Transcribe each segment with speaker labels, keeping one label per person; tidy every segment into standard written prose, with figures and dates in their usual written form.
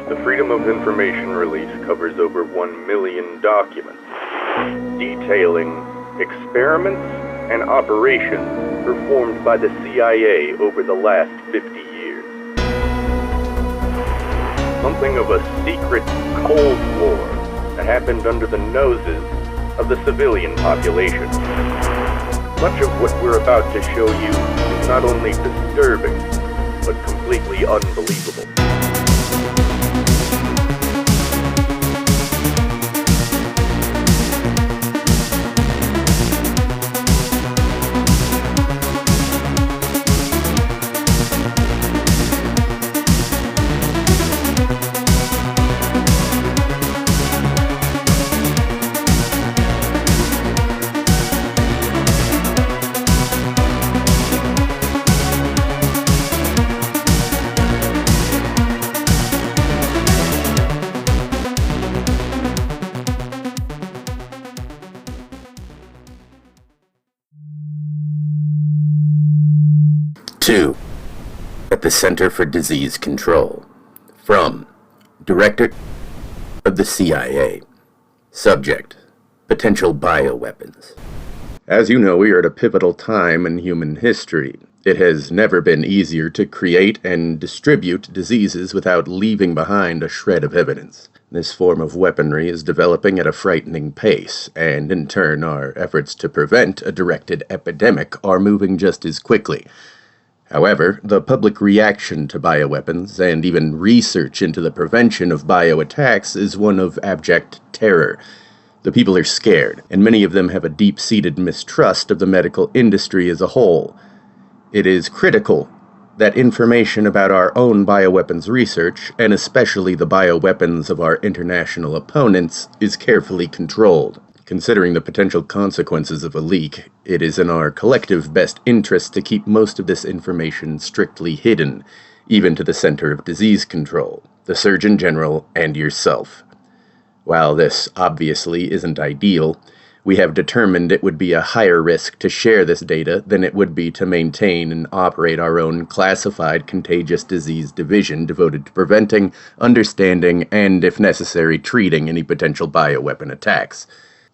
Speaker 1: The Freedom of Information release covers over 1 million documents, detailing experiments and operations performed by the CIA over the last 50 years. Something of a secret Cold War that happened under the noses of the civilian population. Much of what we're about to show you is not only disturbing, but completely unbelievable.
Speaker 2: Two, at the Center for Disease Control. From Director of the CIA. Subject, potential bioweapons. As you know, we are at a pivotal time in human history. It has never been easier to create and distribute diseases without leaving behind a shred of evidence. This form of weaponry is developing at a frightening pace, and in turn our efforts to prevent a directed epidemic are moving just as quickly. However, the public reaction to bioweapons, and even research into the prevention of bioattacks, is one of abject terror. The people are scared, and many of them have a deep-seated mistrust of the medical industry as a whole. It is critical that information about our own bioweapons research, and especially the bioweapons of our international opponents, is carefully controlled. Considering the potential consequences of a leak, it is in our collective best interest to keep most of this information strictly hidden, even to the Center of Disease Control, the Surgeon General, and yourself. While this obviously isn't ideal, we have determined it would be a higher risk to share this data than it would be to maintain and operate our own classified contagious disease division devoted to preventing, understanding, and, if necessary, treating any potential bioweapon attacks.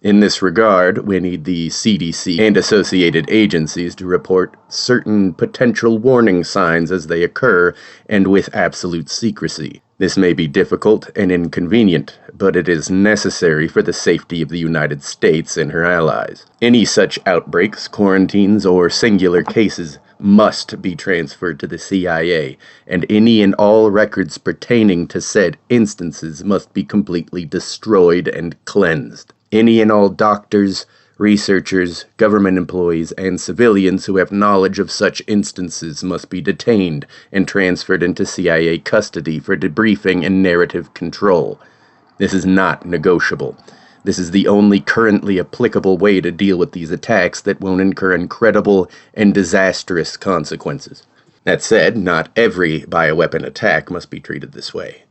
Speaker 2: In this regard, we need the CDC and associated agencies to report certain potential warning signs as they occur, and with absolute secrecy. This may be difficult and inconvenient, but it is necessary for the safety of the United States and her allies. Any such outbreaks, quarantines, or singular cases must be transferred to the CIA, and any and all records pertaining to said instances must be completely destroyed and cleansed. Any and all doctors, researchers, government employees, and civilians who have knowledge of such instances must be detained and transferred into CIA custody for debriefing and narrative control. This is not negotiable. This is the only currently applicable way to deal with these attacks that won't incur incredible and disastrous consequences. That said, not every bioweapon attack must be treated this way.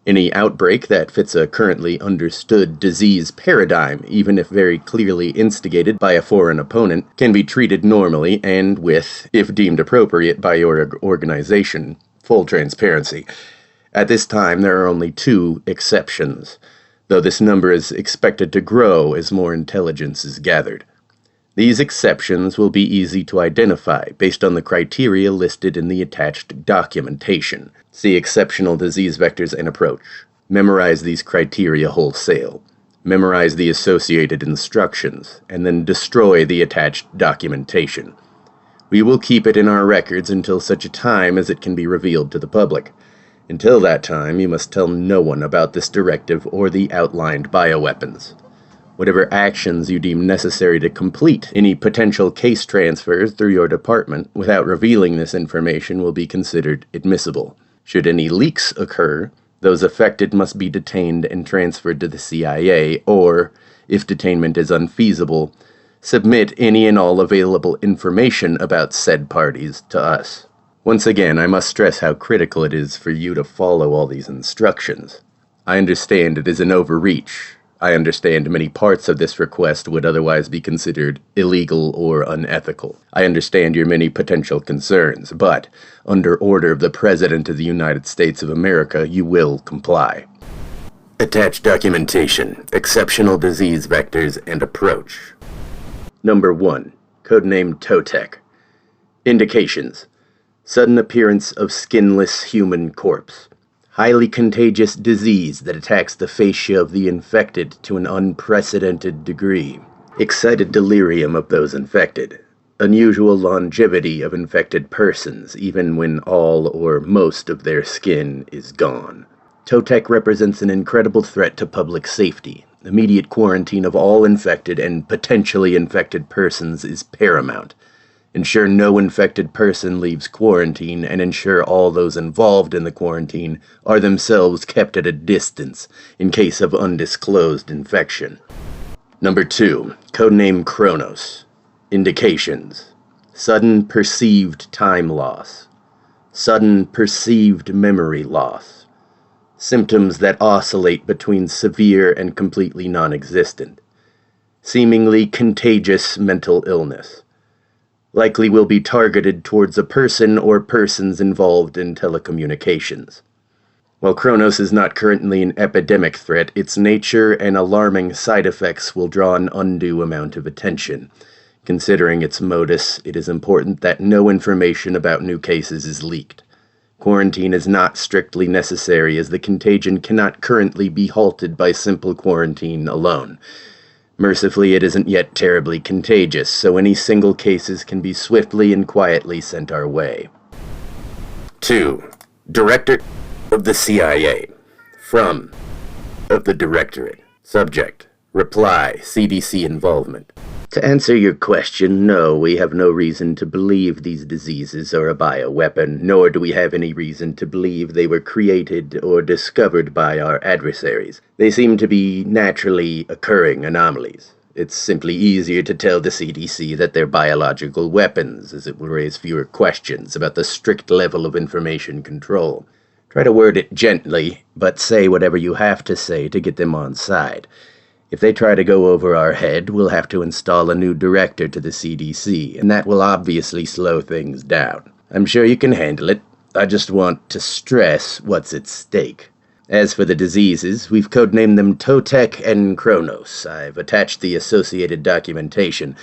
Speaker 2: Any outbreak that fits a currently understood disease paradigm, even if very clearly instigated by a foreign opponent, can be treated normally and with, if deemed appropriate by your organization, full transparency. At this time, there are only 2 exceptions, though this number is expected to grow as more intelligence is gathered. These exceptions will be easy to identify based on the criteria listed in the attached documentation. See Exceptional Disease Vectors and Approach. Memorize these criteria wholesale. Memorize the associated instructions, and then destroy the attached documentation. We will keep it in our records until such a time as it can be revealed to the public. Until that time, you must tell no one about this directive or the outlined bioweapons. Whatever actions you deem necessary to complete any potential case transfers through your department without revealing this information will be considered admissible. Should any leaks occur, those affected must be detained and transferred to the CIA, or, if detainment is unfeasible, submit any and all available information about said parties to us. Once again, I must stress how critical it is for you to follow all these instructions. I understand it is an overreach, I understand many parts of this request would otherwise be considered illegal or unethical. I understand your many potential concerns, but, under order of the President of the United States of America, you will comply. Attached documentation, exceptional disease vectors, and approach. Number 1. Codename Totec. Indications. Sudden appearance of skinless human corpse. Highly contagious disease that attacks the fascia of the infected to an unprecedented degree. Excited delirium of those infected. Unusual longevity of infected persons, even when all or most of their skin is gone. Totec represents an incredible threat to public safety. Immediate quarantine of all infected and potentially infected persons is paramount. Ensure no infected person leaves quarantine, and ensure all those involved in the quarantine are themselves kept at a distance in case of undisclosed infection. Number 2. Codename Kronos. Indications. Sudden perceived time loss. Sudden perceived memory loss. Symptoms that oscillate between severe and completely non-existent. Seemingly contagious mental illness. Likely will be targeted towards a person or persons involved in telecommunications. While Kronos is not currently an epidemic threat, its nature and alarming side effects will draw an undue amount of attention. Considering its modus, it is important that no information about new cases is leaked. Quarantine is not strictly necessary, as the contagion cannot currently be halted by simple quarantine alone. Mercifully, it isn't yet terribly contagious, so any single cases can be swiftly and quietly sent our way. 2. Director of the CIA. From of the Directorate. Subject. Reply. CDC involvement. To answer your question, no, we have no reason to believe these diseases are a bioweapon, nor do we have any reason to believe they were created or discovered by our adversaries. They seem to be naturally occurring anomalies. It's simply easier to tell the CDC that they're biological weapons, as it will raise fewer questions about the strict level of information control. Try to word it gently, but say whatever you have to say to get them on side. If they try to go over our head, we'll have to install a new director to the CDC, and that will obviously slow things down. I'm sure you can handle it. I just want to stress what's at stake. As for the diseases, we've codenamed them Totec and Kronos. I've attached the associated documentation.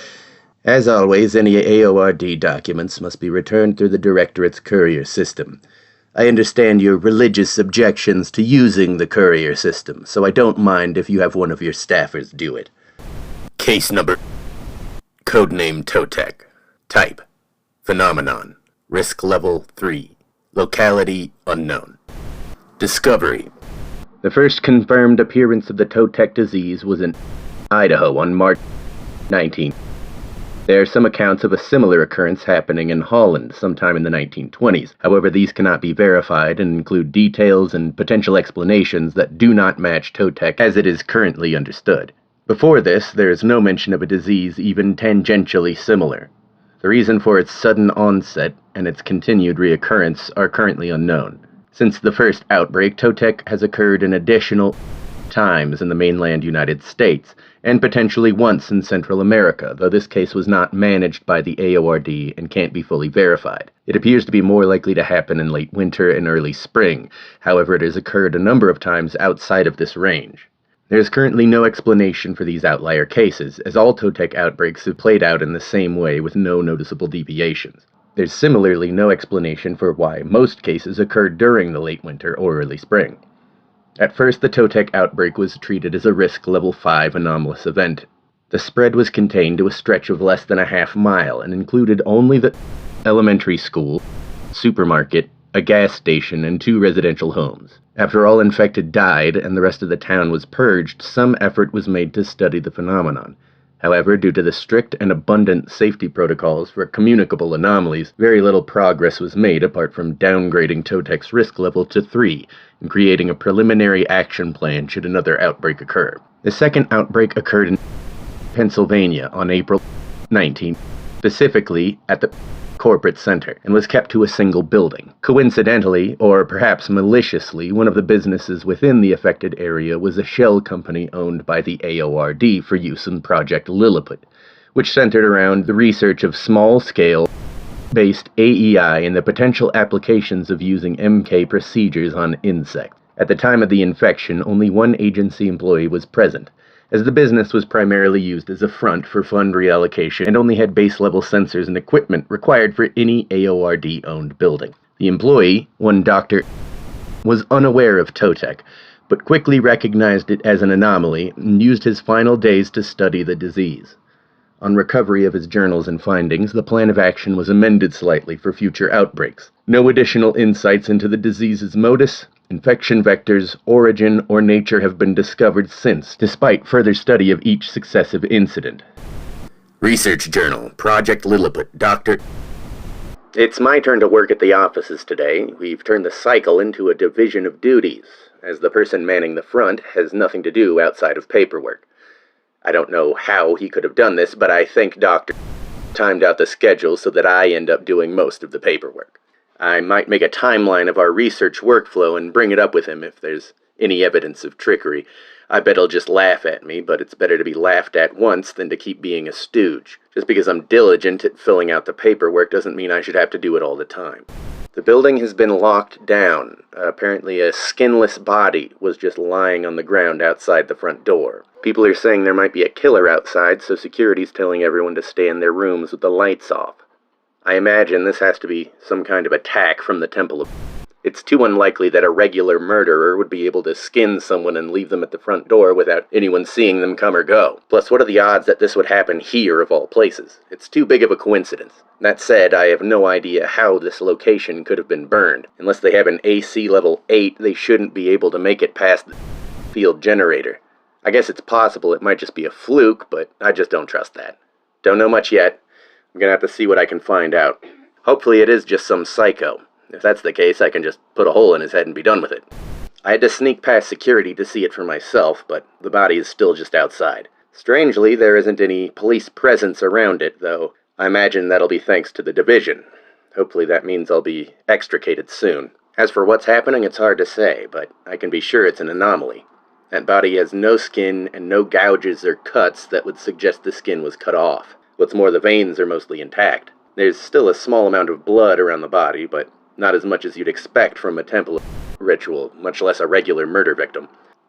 Speaker 2: As always, any AORD documents must be returned through the Directorate's courier system. I understand your religious objections to using the courier system, so I don't mind if you have one of your staffers do it. Case number. Codename Totec. Type. Phenomenon. Risk level 3. Locality unknown. Discovery. The first confirmed appearance of the Totec disease was in Idaho on March 19. There are some accounts of a similar occurrence happening in Holland sometime in the 1920s. However, these cannot be verified and include details and potential explanations that do not match Totec as it is currently understood. Before this, there is no mention of a disease even tangentially similar. The reason for its sudden onset and its continued reoccurrence are currently unknown. Since the first outbreak, Totec has occurred in additional times in the mainland United States, and potentially once in Central America, though this case was not managed by the AORD and can't be fully verified. It appears to be more likely to happen in late winter and early spring. However, it has occurred a number of times outside of this range. There is currently no explanation for these outlier cases, as all Totec outbreaks have played out in the same way with no noticeable deviations. There's similarly no explanation for why most cases occurred during the late winter or early spring. At first, the Totec outbreak was treated as a risk level 5 anomalous event. The spread was contained to a stretch of less than a half mile and included only the elementary school, supermarket, a gas station, and 2 residential homes. After all infected died and the rest of the town was purged, some effort was made to study the phenomenon. However, due to the strict and abundant safety protocols for communicable anomalies, very little progress was made apart from downgrading Totec's risk level to 3 and creating a preliminary action plan should another outbreak occur. The second outbreak occurred in Pennsylvania on April 19, specifically at the corporate center and was kept to a single building. Coincidentally, or perhaps maliciously, one of the businesses within the affected area was a shell company owned by the AORD for use in Project Lilliput, which centered around the research of small-scale based AEI and the potential applications of using MK procedures on insects. At the time of the infection, only one agency employee was present, as the business was primarily used as a front for fund reallocation and only had base-level sensors and equipment required for any AORD-owned building. The employee, one Dr. was unaware of Totec, but quickly recognized it as an anomaly and used his final days to study the disease. On recovery of his journals and findings, the plan of action was amended slightly for future outbreaks. No additional insights into the disease's modus, infection vectors, origin, or nature have been discovered since, despite further study of each successive incident.
Speaker 3: Research Journal, Project Lilliput, Dr.
Speaker 2: It's my turn to work at the offices today. We've turned the cycle into a division of duties, as the person manning the front has nothing to do outside of paperwork. I don't know how he could have done this, but I think Dr. timed out the schedule so that I end up doing most of the paperwork. I might make a timeline of our research workflow and bring it up with him if there's any evidence of trickery. I bet he'll just laugh at me, but it's better to be laughed at once than to keep being a stooge. Just because I'm diligent at filling out the paperwork doesn't mean I should have to do it all the time. The building has been locked down. Apparently a skinless body was just lying on the ground outside the front door. People are saying there might be a killer outside, so security's telling everyone to stay in their rooms with the lights off. I imagine this has to be some kind of attack from the Temple of... It's too unlikely that a regular murderer would be able to skin someone and leave them at the front door without anyone seeing them come or go. Plus, what are the odds that this would happen here of all places? It's too big of a coincidence. That said, I have no idea how this location could have been burned. Unless they have an AC level 8, they shouldn't be able to make it past the field generator. I guess it's possible it might just be a fluke, but I just don't trust that. Don't know much yet. I'm gonna have to see what I can find out. Hopefully it is just some psycho. If that's the case, I can just put a hole in his head and be done with it. I had to sneak past security to see it for myself, but the body is still just outside. Strangely, there isn't any police presence around it, though I imagine that'll be thanks to the division. Hopefully that means I'll be extricated soon. As for what's happening, it's hard to say, but I can be sure it's an anomaly. That body has no skin and no gouges or cuts that would suggest the skin was cut off. What's more, the veins are mostly intact. There's still a small amount of blood around the body, but not as much as you'd expect from a temple ritual, much less a regular murder victim.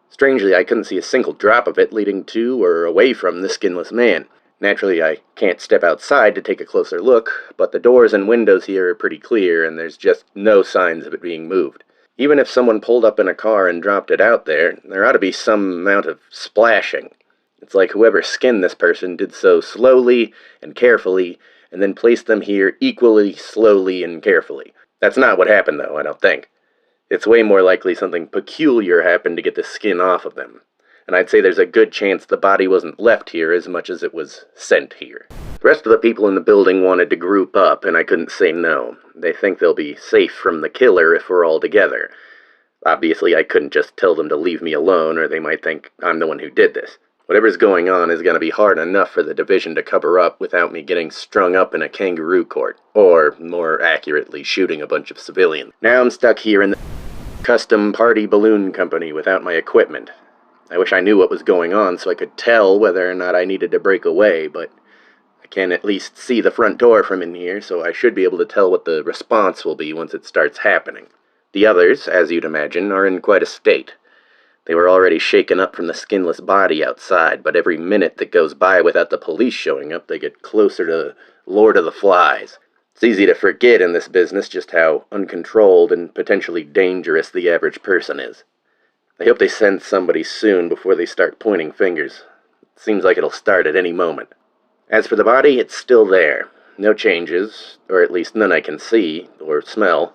Speaker 2: Strangely, I couldn't see a single drop of it leading to or away from the skinless man. Naturally, I can't step outside to take a closer look, but the doors and windows here are pretty clear, and there's just no signs of it being moved. Even if someone pulled up in a car and dropped it out there ought to be some amount of splashing. It's like whoever skinned this person did so slowly and carefully, and then placed them here equally slowly and carefully. That's not what happened, though, I don't think. It's way more likely something peculiar happened to get the skin off of them. And I'd say there's a good chance the body wasn't left here as much as it was sent here. The rest of the people in the building wanted to group up, and I couldn't say no. They think they'll be safe from the killer if we're all together. Obviously, I couldn't just tell them to leave me alone, or they might think I'm the one who did this. Whatever's going on is going to be hard enough for the division to cover up without me getting strung up in a kangaroo court. Or, more accurately, shooting a bunch of civilians. Now I'm stuck here in the custom party balloon company without my equipment. I wish I knew what was going on so I could tell whether or not I needed to break away, but I can at least see the front door from in here, so I should be able to tell what the response will be once it starts happening. The others, as you'd imagine, are in quite a state. They were already shaken up from the skinless body outside, but every minute that goes by without the police showing up, they get closer to Lord of the Flies. It's easy to forget in this business just how uncontrolled and potentially dangerous the average person is. I hope they send somebody soon before they start pointing fingers. It seems like it'll start at any moment. As for the body, it's still there. No changes, or at least none I can see or smell.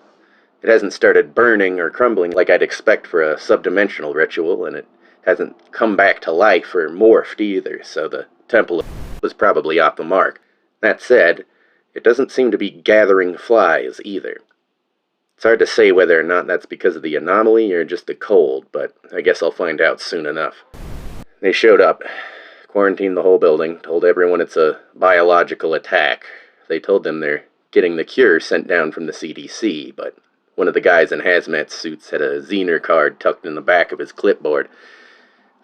Speaker 2: It hasn't started burning or crumbling like I'd expect for a subdimensional ritual, and it hasn't come back to life or morphed either, so the temple was probably off the mark. That said, it doesn't seem to be gathering flies either. It's hard to say whether or not that's because of the anomaly or just the cold, but I guess I'll find out soon enough. They showed up, quarantined the whole building, told everyone it's a biological attack. They told them there getting the cure sent down from the CDC, but one of the guys in hazmat suits had a Zener card tucked in the back of his clipboard.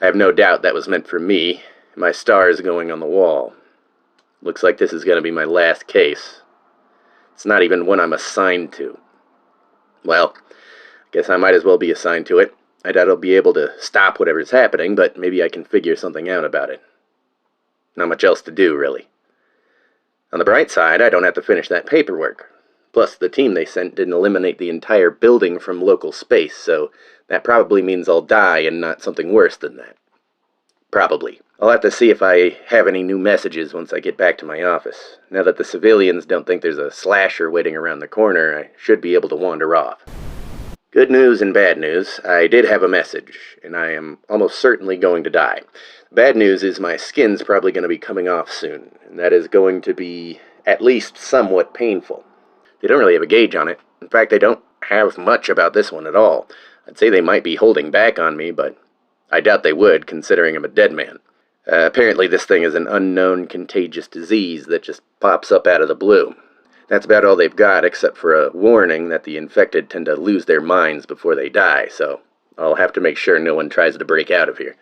Speaker 2: I have no doubt that was meant for me. My star is going on the wall. Looks like this is going to be my last case. It's not even one I'm assigned to. Well, I guess I might as well be assigned to it. I doubt I'll be able to stop whatever's happening, but maybe I can figure something out about it. Not much else to do, really. On the bright side, I don't have to finish that paperwork. Plus, the team they sent didn't eliminate the entire building from local space, so that probably means I'll die and not something worse than that. Probably. I'll have to see if I have any new messages once I get back to my office. Now that the civilians don't think there's a slasher waiting around the corner, I should be able to wander off. Good news and bad news. I did have a message, and I am almost certainly going to die. Bad news is my skin's probably going to be coming off soon, and that is going to be at least somewhat painful. They don't really have a gauge on it. In fact, they don't have much about this one at all. I'd say they might be holding back on me, but I doubt they would, considering I'm a dead man. Apparently this thing is an unknown contagious disease that just pops up out of the blue. That's about all they've got, except for a warning that the infected tend to lose their minds before they die, so I'll have to make sure no one tries to break out of here.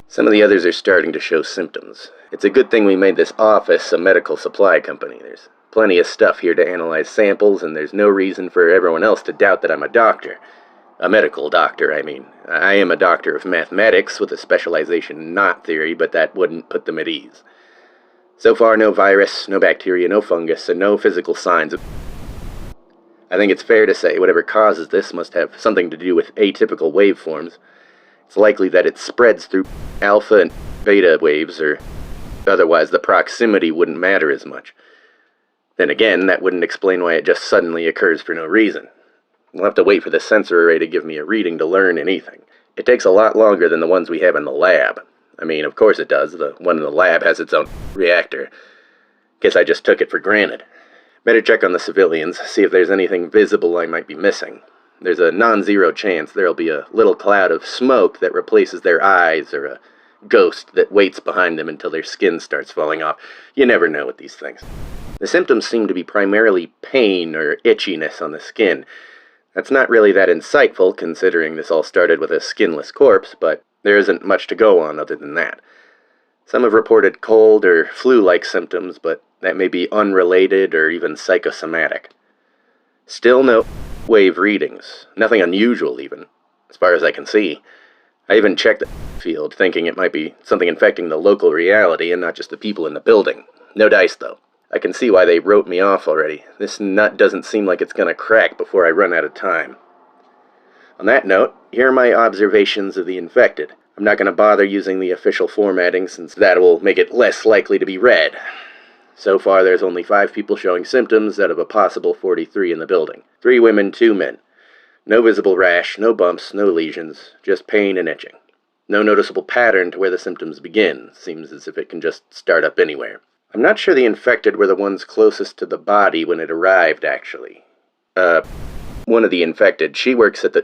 Speaker 2: Some of the others are starting to show symptoms. It's a good thing we made this office a medical supply company. There's plenty of stuff here to analyze samples, and there's no reason for everyone else to doubt that I'm a doctor. A medical doctor, I mean. I am a doctor of mathematics with a specialization in knot theory, but that wouldn't put them at ease. So far, no virus, no bacteria, no fungus, and no physical signs of... I think it's fair to say whatever causes this must have something to do with atypical waveforms. It's likely that it spreads through alpha and beta waves, or otherwise the proximity wouldn't matter as much. Then again, that wouldn't explain why it just suddenly occurs for no reason. I'll have to wait for the sensor array to give me a reading to learn anything. It takes a lot longer than the ones we have in the lab. I mean, of course it does. The one in the lab has its own reactor. Guess I just took it for granted. Better check on the civilians, see if there's anything visible I might be missing. There's a non-zero chance there'll be a little cloud of smoke that replaces their eyes, or a ghost that waits behind them until their skin starts falling off. You never know with these things. The symptoms seem to be primarily pain or itchiness on the skin. That's not really that insightful, considering this all started with a skinless corpse, but there isn't much to go on other than that. Some have reported cold or flu-like symptoms, but that may be unrelated or even psychosomatic. Still no wave readings. Nothing unusual, even, as far as I can see. I even checked the field, thinking it might be something infecting the local reality and not just the people in the building. No dice, though. I can see why they wrote me off already. This nut doesn't seem like it's gonna crack before I run out of time. On that note, here are my observations of the infected. I'm not gonna bother using the official formatting since that will make it less likely to be read. So far, there's only 5 people showing symptoms out of a possible 43 in the building. 3 women, 2 men. No visible rash, no bumps, no lesions, just pain and itching. No noticeable pattern to where the symptoms begin. Seems as if it can just start up anywhere. I'm not sure the infected were the ones closest to the body when it arrived, actually. One of the infected, she works at the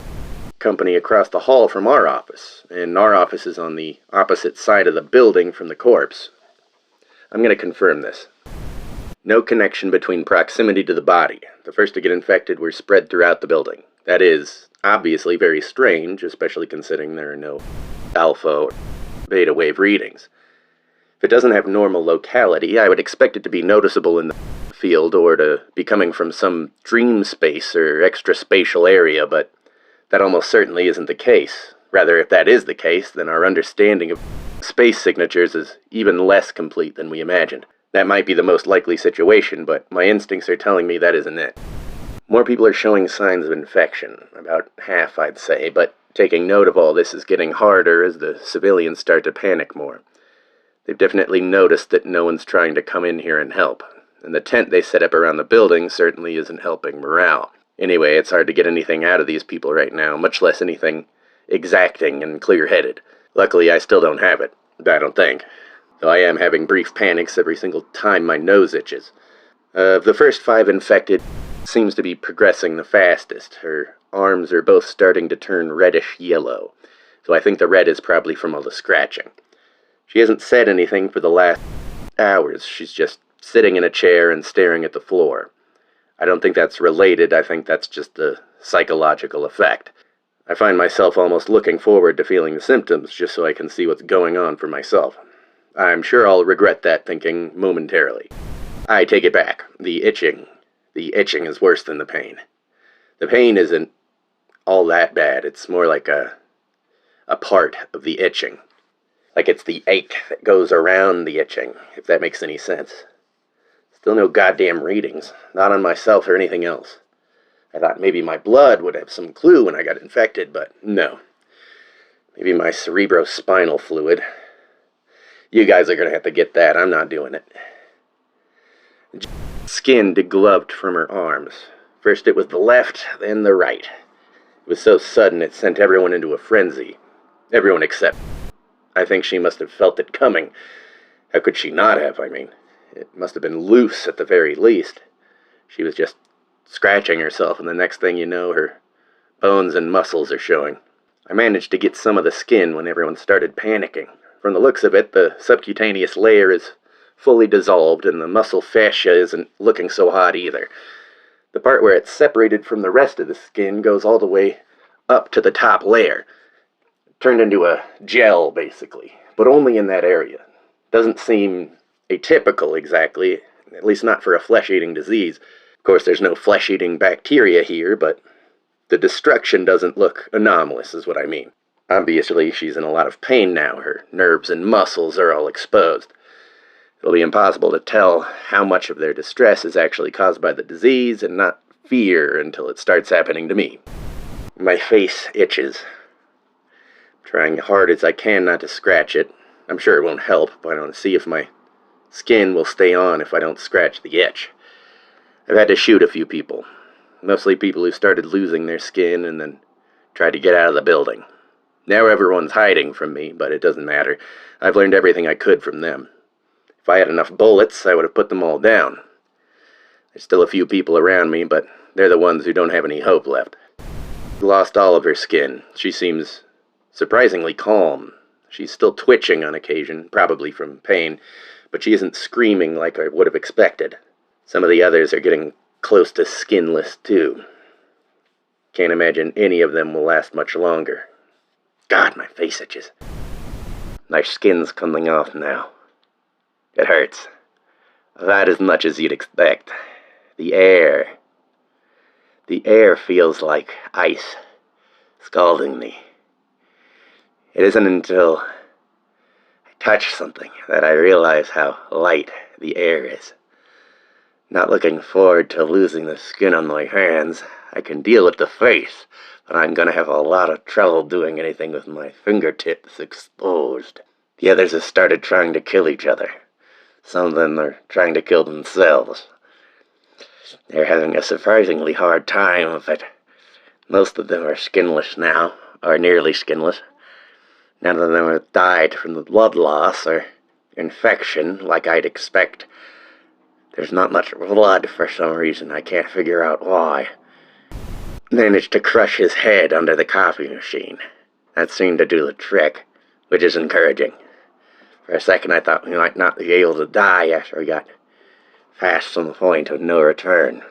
Speaker 2: company across the hall from our office, and our office is on the opposite side of the building from the corpse. I'm going to confirm this. No connection between proximity to the body. The first to get infected were spread throughout the building. That is, obviously very strange, especially considering there are no alpha or beta wave readings. If it doesn't have normal locality, I would expect it to be noticeable in the field or to be coming from some dream space or extra-spatial area, but that almost certainly isn't the case. Rather, if that is the case, then our understanding of space signatures is even less complete than we imagined. That might be the most likely situation, but my instincts are telling me that isn't it. More people are showing signs of infection, about half I'd say, but taking note of all this is getting harder as the civilians start to panic more. They've definitely noticed that no one's trying to come in here and help, and the tent they set up around the building certainly isn't helping morale. Anyway, it's hard to get anything out of these people right now, much less anything exacting and clear-headed. Luckily, I still don't have it, I don't think, though I am having brief panics every single time my nose itches. The first 5 infected seems to be progressing the fastest. Her arms are both starting to turn reddish-yellow, so I think the red is probably from all the scratching. She hasn't said anything for the last hours. She's just sitting in a chair and staring at the floor. I don't think that's related. I think that's just a psychological effect. I find myself almost looking forward to feeling the symptoms just so I can see what's going on for myself. I'm sure I'll regret that thinking momentarily. I take it back. The itching is worse than the pain. The pain isn't all that bad. It's more like a part of the itching. Like it's the ache that goes around the itching, if that makes any sense. Still no goddamn readings. Not on myself or anything else. I thought maybe my blood would have some clue when I got infected, but no. Maybe my cerebrospinal fluid. You guys are gonna have to get that. I'm not doing it. Skin degloved from her arms. First it was the left, then the right. It was so sudden it sent everyone into a frenzy. Everyone except... I think she must have felt it coming. How could she not have, I mean? It must have been loose at the very least. She was just scratching herself, and the next thing you know, her bones and muscles are showing. I managed to get some of the skin when everyone started panicking. From the looks of it, the subcutaneous layer is fully dissolved, and the muscle fascia isn't looking so hot either. The part where it's separated from the rest of the skin goes all the way up to the top layer. Turned into a gel, basically, but only in that area. Doesn't seem atypical, exactly, at least not for a flesh-eating disease. Of course, there's no flesh-eating bacteria here, but the destruction doesn't look anomalous, is what I mean. Obviously, she's in a lot of pain now. Her nerves and muscles are all exposed. It'll be impossible to tell how much of their distress is actually caused by the disease and not fear until it starts happening to me. My face itches. Trying hard as I can not to scratch it. I'm sure it won't help, but I want to see if my skin will stay on if I don't scratch the itch. I've had to shoot a few people. Mostly people who started losing their skin and then tried to get out of the building. Now everyone's hiding from me, but it doesn't matter. I've learned everything I could from them. If I had enough bullets, I would have put them all down. There's still a few people around me, but they're the ones who don't have any hope left. Lost all of her skin. She seems surprisingly calm. She's still twitching on occasion, probably from pain, but she isn't screaming like I would have expected. Some of the others are getting close to skinless, too. Can't imagine any of them will last much longer. God, my face itches. My skin's coming off now. It hurts. About as much as you'd expect. The air feels like ice, scalding me. It isn't until I touch something that I realize how light the air is. Not looking forward to losing the skin on my hands. I can deal with the face, but I'm gonna have a lot of trouble doing anything with my fingertips exposed. The others have started trying to kill each other. Some of them are trying to kill themselves. They're having a surprisingly hard time of it. Most of them are skinless now, or nearly skinless. None of them have died from the blood loss or infection like I'd expect. There's not much blood for some reason. I can't figure out why. Managed to crush his head under the coffee machine. That seemed to do the trick, which is encouraging. For a second I thought we might not be able to die after we got past some point of no return.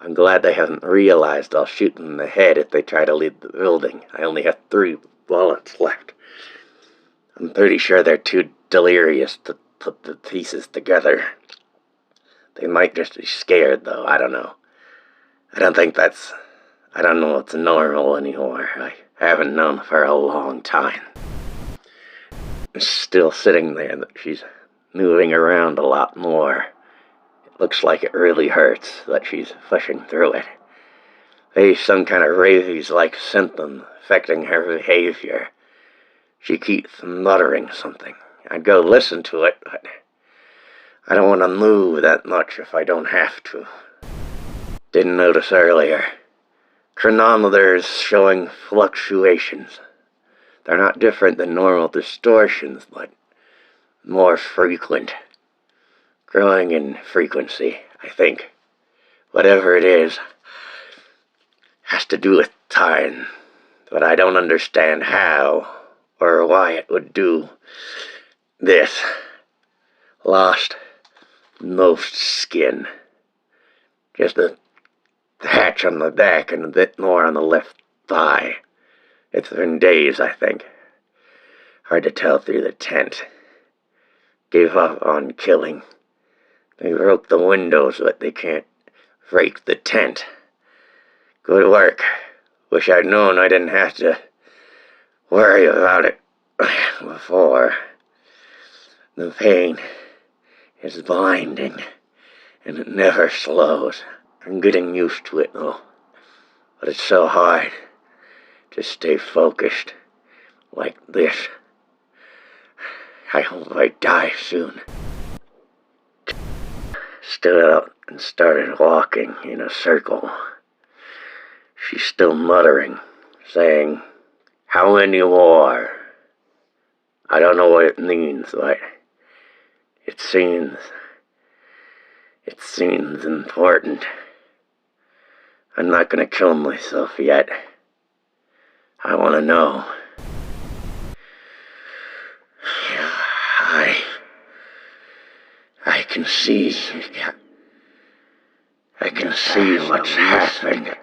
Speaker 2: I'm glad they haven't realized I'll shoot them in the head if they try to leave the building. I only have 3 bullets left. I'm pretty sure they're too delirious to put the pieces together. They might just be scared, though. I don't know. I don't know it's normal anymore. I haven't known for a long time. Still sitting there, but she's moving around a lot more. It looks like it really hurts, that she's pushing through it. There's some kind of rabies-like symptom affecting her behavior. She keeps muttering something. I'd go listen to it, but I don't want to move that much if I don't have to. Didn't notice earlier. Chronometers showing fluctuations. They're not different than normal distortions, but more frequent. Growing in frequency, I think. Whatever it is, has to do with time, but I don't understand how or why it would do this. Lost most skin. Just a hatch on the back and a bit more on the left thigh. It's been days, I think. Hard to tell through the tent. Gave up on killing. They broke the windows, but they can't break the tent. Good work. Wish I'd known I didn't have to worry about it before. The pain is blinding, and it never slows. I'm getting used to it, though. But it's so hard to stay focused like this. I hope I die soon. Stood up and started walking in a circle. She's still muttering, saying, "How many more?" I don't know what it means, but it seems important. I'm not gonna kill myself yet. I wanna know. I can see what's happening.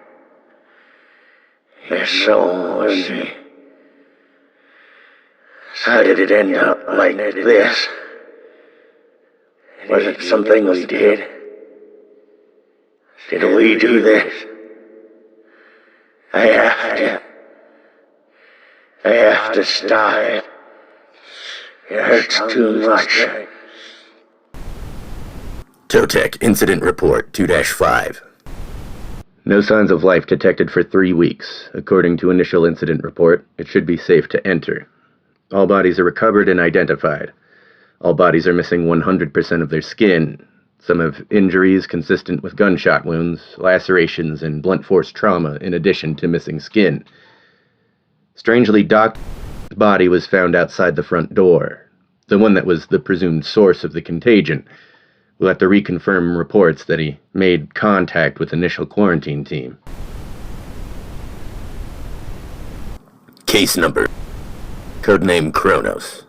Speaker 2: There's someone in me. How did it end up like this? Was it something we did? Did we do this? I have to stop it. It hurts too much.
Speaker 3: Totec Incident Report 2-5.
Speaker 2: No signs of life detected for 3 weeks. According to initial incident report, it should be safe to enter. All bodies are recovered and identified. All bodies are missing 100% of their skin. Some have injuries consistent with gunshot wounds, lacerations, and blunt force trauma in addition to missing skin. Strangely, Doc's body was found outside the front door, the one that was the presumed source of the contagion. We'll have to reconfirm reports that he made contact with initial quarantine team.
Speaker 3: Case number. Codename Kronos.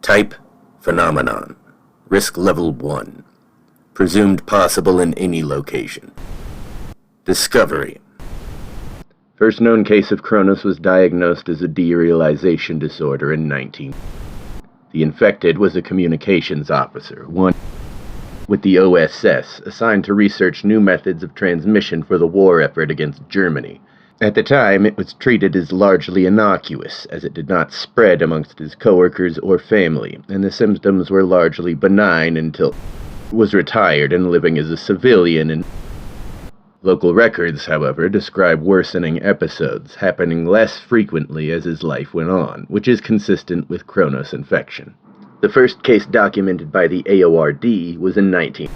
Speaker 3: Type, phenomenon. Risk level 1. Presumed possible in any location. Discovery.
Speaker 2: First known case of Kronos was diagnosed as a derealization disorder in 19. The infected was a communications officer, one with the OSS, assigned to research new methods of transmission for the war effort against Germany. At the time, it was treated as largely innocuous, as it did not spread amongst his coworkers or family, and the symptoms were largely benign until he was retired and living as a civilian. And local records, however, describe worsening episodes, happening less frequently as his life went on, which is consistent with Kronos infection. The first case documented by the AORD was in 19,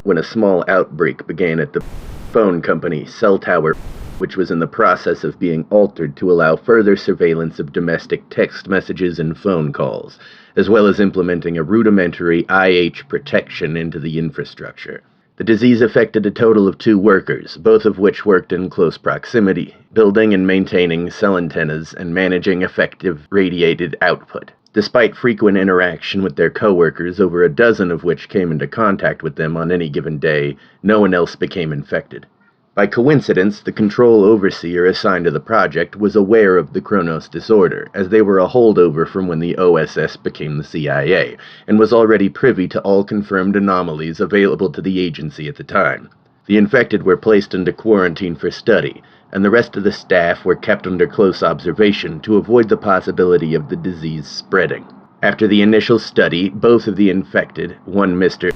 Speaker 2: when a small outbreak began at the phone company cell tower, which was in the process of being altered to allow further surveillance of domestic text messages and phone calls, as well as implementing a rudimentary IH protection into the infrastructure. The disease affected a total of 2 workers, both of which worked in close proximity, building and maintaining cell antennas and managing effective radiated output. Despite frequent interaction with their coworkers, over a dozen of which came into contact with them on any given day, no one else became infected. By coincidence, the control overseer assigned to the project was aware of the Kronos disorder, as they were a holdover from when the OSS became the CIA, and was already privy to all confirmed anomalies available to the agency at the time. The infected were placed into quarantine for study, and the rest of the staff were kept under close observation to avoid the possibility of the disease spreading. After the initial study, both of the infected, one Mr.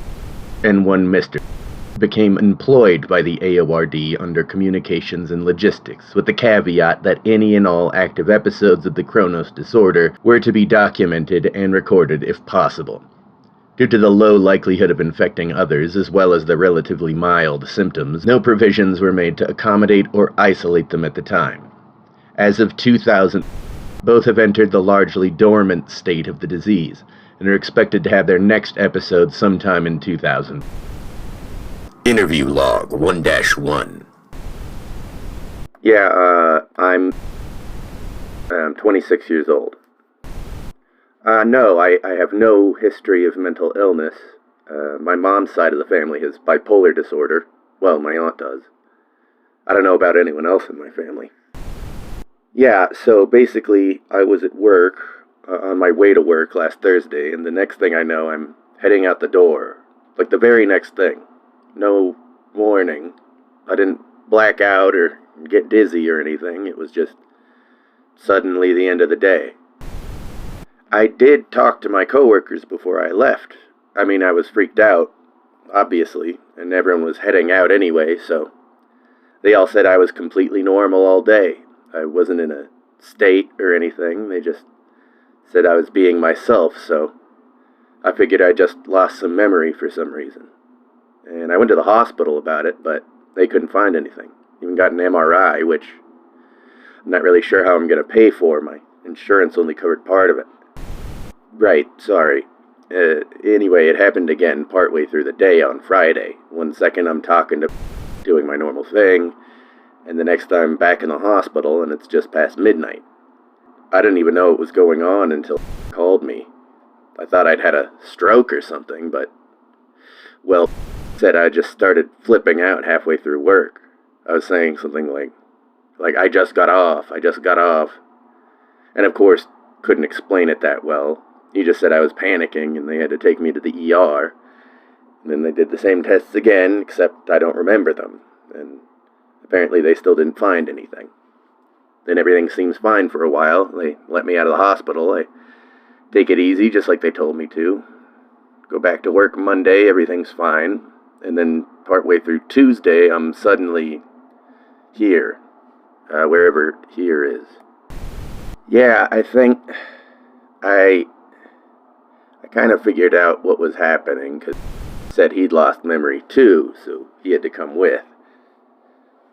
Speaker 2: and one Mr. became employed by the AORD under communications and logistics, with the caveat that any and all active episodes of the Kronos disorder were to be documented and recorded if possible. Due to the low likelihood of infecting others, as well as the relatively mild symptoms, no provisions were made to accommodate or isolate them at the time. As of 2000, both have entered the largely dormant state of the disease, and are expected to have their next episode sometime in 2000.
Speaker 3: Interview log 1-1.
Speaker 2: I'm 26 years old. No, I have no history of mental illness. My mom's side of the family has bipolar disorder,
Speaker 1: Well, my aunt does. I don't know about anyone else in my family. Yeah, so basically, I was at work, on my way to work last Thursday, and the next thing I know, I'm heading out the door. Like the very next thing. No warning. I didn't black out or get dizzy or anything. It was just suddenly the end of the day. I did talk to my coworkers before I left. I mean, I was freaked out, obviously, and everyone was heading out anyway, so they all said I was completely normal all day. I wasn't in a state or anything. They just said I was being myself, so I figured I just lost some memory for some reason. And I went to the hospital about it, but they couldn't find anything. Even got an MRI, which I'm not really sure how I'm going to pay for. My insurance only covered part of it. Right, sorry. Anyway, it happened again partway through the day on Friday. One second I'm talking to doing my normal thing, and the next I'm back in the hospital and it's just past midnight. I didn't even know what was going on until called me. I thought I'd had a stroke or something, but, well, said I just started flipping out halfway through work. I was saying something like I just got off. And of course, couldn't explain it that well. He just said I was panicking and they had to take me to the ER. And then they did the same tests again, except I don't remember them. And apparently they still didn't find anything. Then everything seems fine for a while. They let me out of the hospital. I take it easy, just like they told me to. Go back to work Monday, everything's fine. And then partway through Tuesday, I'm suddenly here. Wherever here is. Yeah, I think I kind of figured out what was happening, because he said he'd lost memory too, so he had to come with.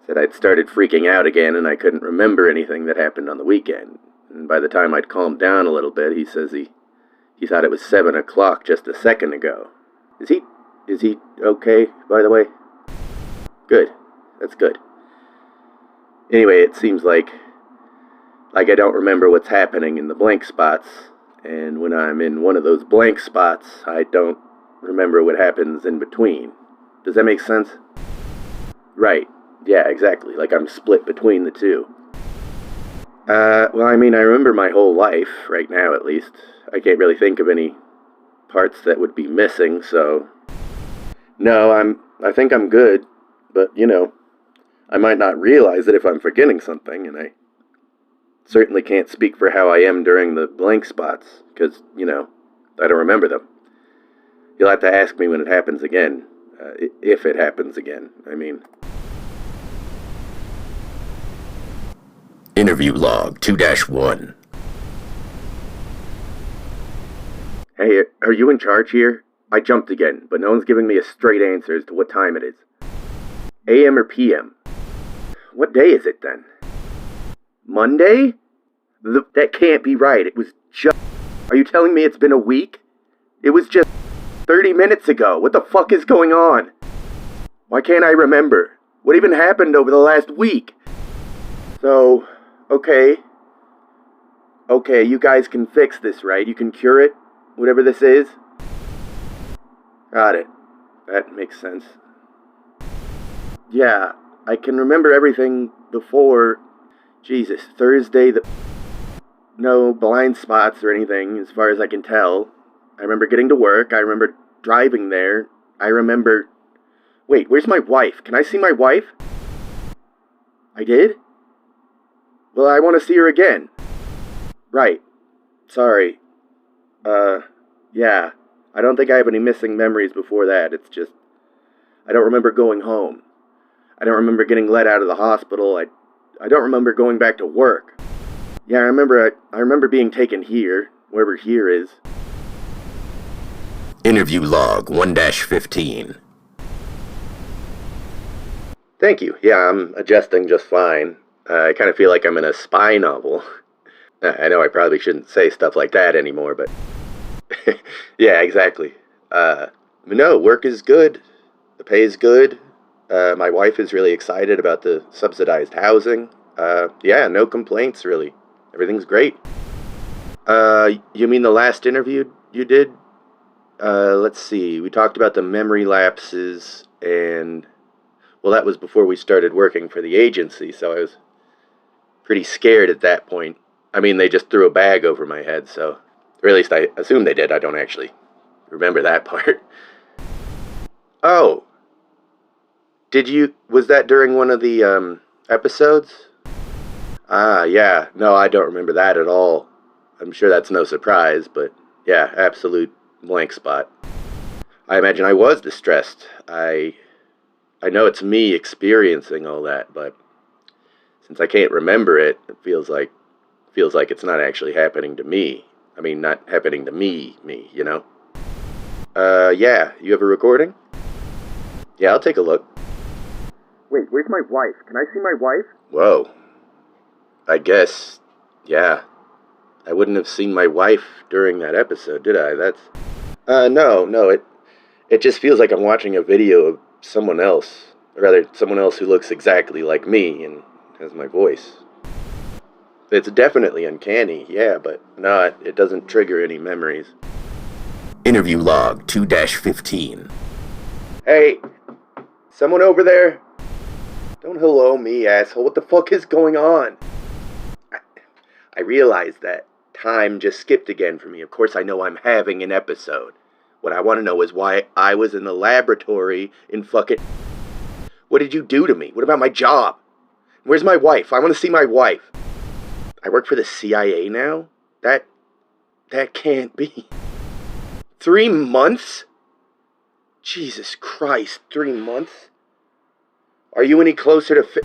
Speaker 1: Said I'd started freaking out again and I couldn't remember anything that happened on the weekend. And by the time I'd calmed down a little bit, he says he thought it was 7 o'clock just a second ago. Is he okay, by the way? Good. That's good. Anyway, it seems like I don't remember what's happening in the blank spots, and when I'm in one of those blank spots, I don't remember what happens in between. Does that make sense? Right. Yeah, exactly. Like I'm split between the two. Well, I mean, I remember my whole life, right now at least. I can't really think of any parts that would be missing, so... No, I think I'm good, but, I might not realize it if I'm forgetting something, and I certainly can't speak for how I am during the blank spots, because, I don't remember them. You'll have to ask me when it happens again. If it happens again, I mean.
Speaker 3: Interview log 2-1.
Speaker 1: Hey, are you in charge here? I jumped again, but no one's giving me a straight answer as to what time it is. AM or PM? What day is it then? Monday? That can't be right. It was just... Are you telling me it's been a week? It was just 30 minutes ago. What the fuck is going on? Why can't I remember? What even happened over the last week? So, okay. Okay, you guys can fix this, right? You can cure it? Whatever this is? Got it. That makes sense. Yeah, I can remember everything before... Jesus, Thursday, no blind spots or anything, as far as I can tell. I remember getting to work. I remember driving there. I remember... Wait, where's my wife? Can I see my wife? I did? Well, I want to see her again. Right. Sorry. Yeah. I don't think I have any missing memories before that. It's just... I don't remember going home. I don't remember getting let out of the hospital. I don't remember going back to work. Yeah, I remember being taken here, wherever here is.
Speaker 3: Interview log 1-15.
Speaker 1: Thank you. Yeah, I'm adjusting just fine. I kind of feel like I'm in a spy novel. I know I probably shouldn't say stuff like that anymore, but... yeah, exactly. No, work is good. The pay is good. My wife is really excited about the subsidized housing. Yeah, no complaints, really. Everything's great. You mean the last interview you did? Let's see. We talked about the memory lapses and...
Speaker 2: Well, that was before we started working for the agency, so I was pretty scared at that point. I mean, they just threw a bag over my head, so... Or at least I assume they did. I don't actually remember that part. Oh. Was that during one of the, episodes? Ah, yeah. No, I don't remember that at all. I'm sure that's no surprise, but yeah, absolute blank spot. I imagine I was distressed. I know it's me experiencing all that, but since I can't remember it, it feels like it's not actually happening to me. I mean, not happening to me, you know? Yeah, you have a recording? Yeah, I'll take a look.
Speaker 4: Wait, where's my wife? Can I see my wife?
Speaker 2: Whoa. I guess, yeah. I wouldn't have seen my wife during that episode, did I? No, it just feels like I'm watching a video of someone else. Or rather, someone else who looks exactly like me and has my voice. It's definitely uncanny, yeah, but no, it doesn't trigger any memories.
Speaker 3: Interview log 2-15.
Speaker 2: Hey, someone over there? Don't hello me, asshole. What the fuck is going on? I realize that time just skipped again for me. Of course I know I'm having an episode. What I want to know is why I was in the laboratory in fucking... What did you do to me? What about my job? Where's my wife? I want to see my wife. I work for the CIA now? That can't be. 3 months? Jesus Christ, 3 months? Are you any closer to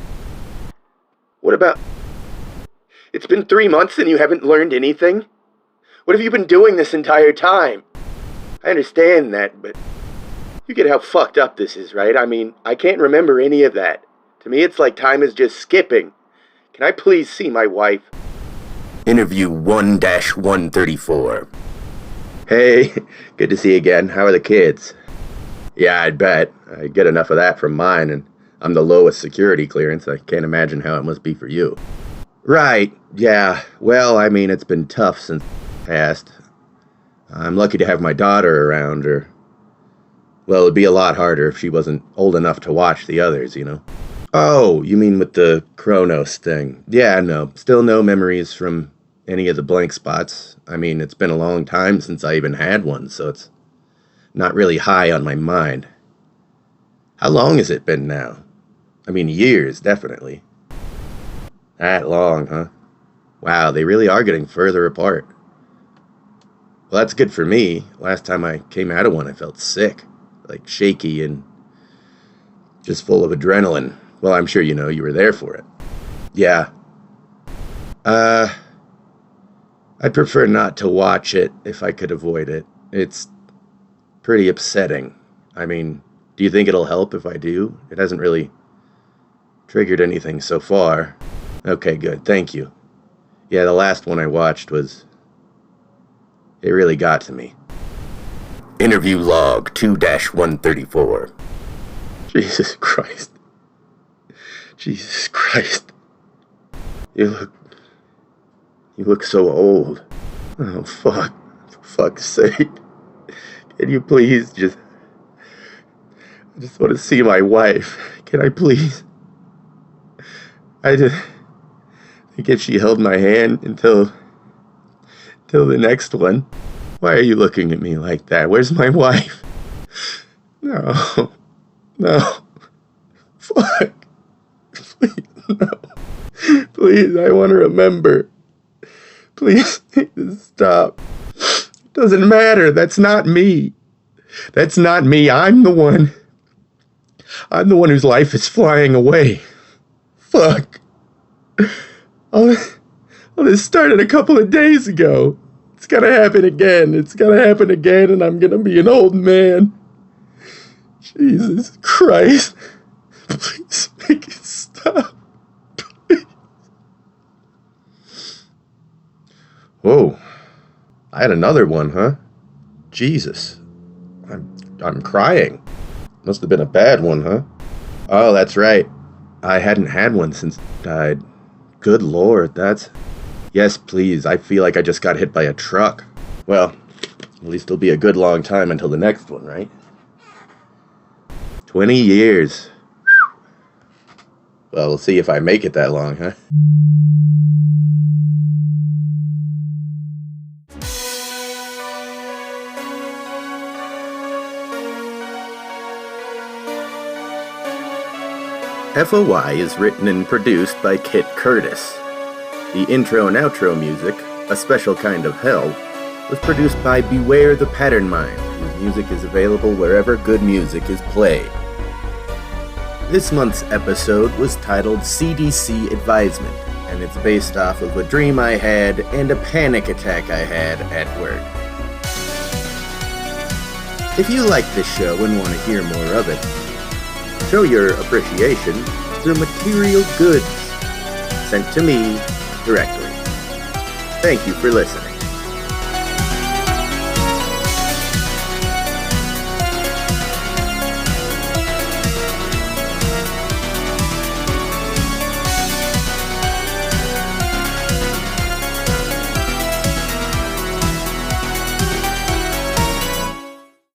Speaker 2: What about... It's been 3 months and you haven't learned anything? What have you been doing this entire time? I understand that, but... You get how fucked up this is, right? I mean, I can't remember any of that. To me, it's like time is just skipping. Can I please see my wife?
Speaker 3: Interview 1-134.
Speaker 2: Hey, good to see you again. How are the kids? Yeah, I'd bet. I get enough of that from mine, and I'm the lowest security clearance. I can't imagine how it must be for you. Right, yeah. Well, I mean, it's been tough since past. I'm lucky to have my daughter around, or... Well, it'd be a lot harder if she wasn't old enough to watch the others, you know? Oh, you mean with the Kronos thing? Yeah, no. Still no memories from any of the blank spots. I mean, it's been a long time since I even had one, so it's not really high on my mind. How long has it been now? I mean, years, definitely. That long, huh? Wow, they really are getting further apart. Well, that's good for me. Last time I came out of one, I felt sick. Like shaky and just full of adrenaline. Well, I'm sure you know you were there for it. Yeah. I'd prefer not to watch it if I could avoid it. It's pretty upsetting. I mean, do you think it'll help if I do? It hasn't really triggered anything so far. Okay, good. Thank you. Yeah, the last one I watched was... It really got to me.
Speaker 3: Interview log 2-134.
Speaker 2: Jesus Christ. Jesus Christ. You look so old. Oh, fuck. For fuck's sake. Can you please I just want to see my wife. Can I please? I think if she held my hand until the next one. Why are you looking at me like that? Where's my wife? No. Fuck. Please, no. Please, I want to remember. Please, stop. It doesn't matter. That's not me. That's not me. I'm the one whose life is flying away. Fuck. All this started a couple of days ago. It's gonna happen again. And I'm gonna be an old man. Jesus Christ. Please make it stop. Please. Whoa. I had another one, huh? Jesus. I'm crying. Must have been a bad one, huh? Oh, that's right. I hadn't had one since I died. Good Lord, that's... Yes, please. I feel like I just got hit by a truck. Well, at least it'll be a good long time until the next one, right? 20 years. Well, we'll see if I make it that long, huh? FOI is written and produced by Kit Curtis. The intro and outro music, A Special Kind of Hell, was produced by Beware the Patternmind, whose music is available wherever good music is played. This month's episode was titled CDC Advisement, and it's based off of a dream I had and a panic attack I had at work. If you like this show and want to hear more of it, show your appreciation through material goods sent to me directly. Thank you for listening.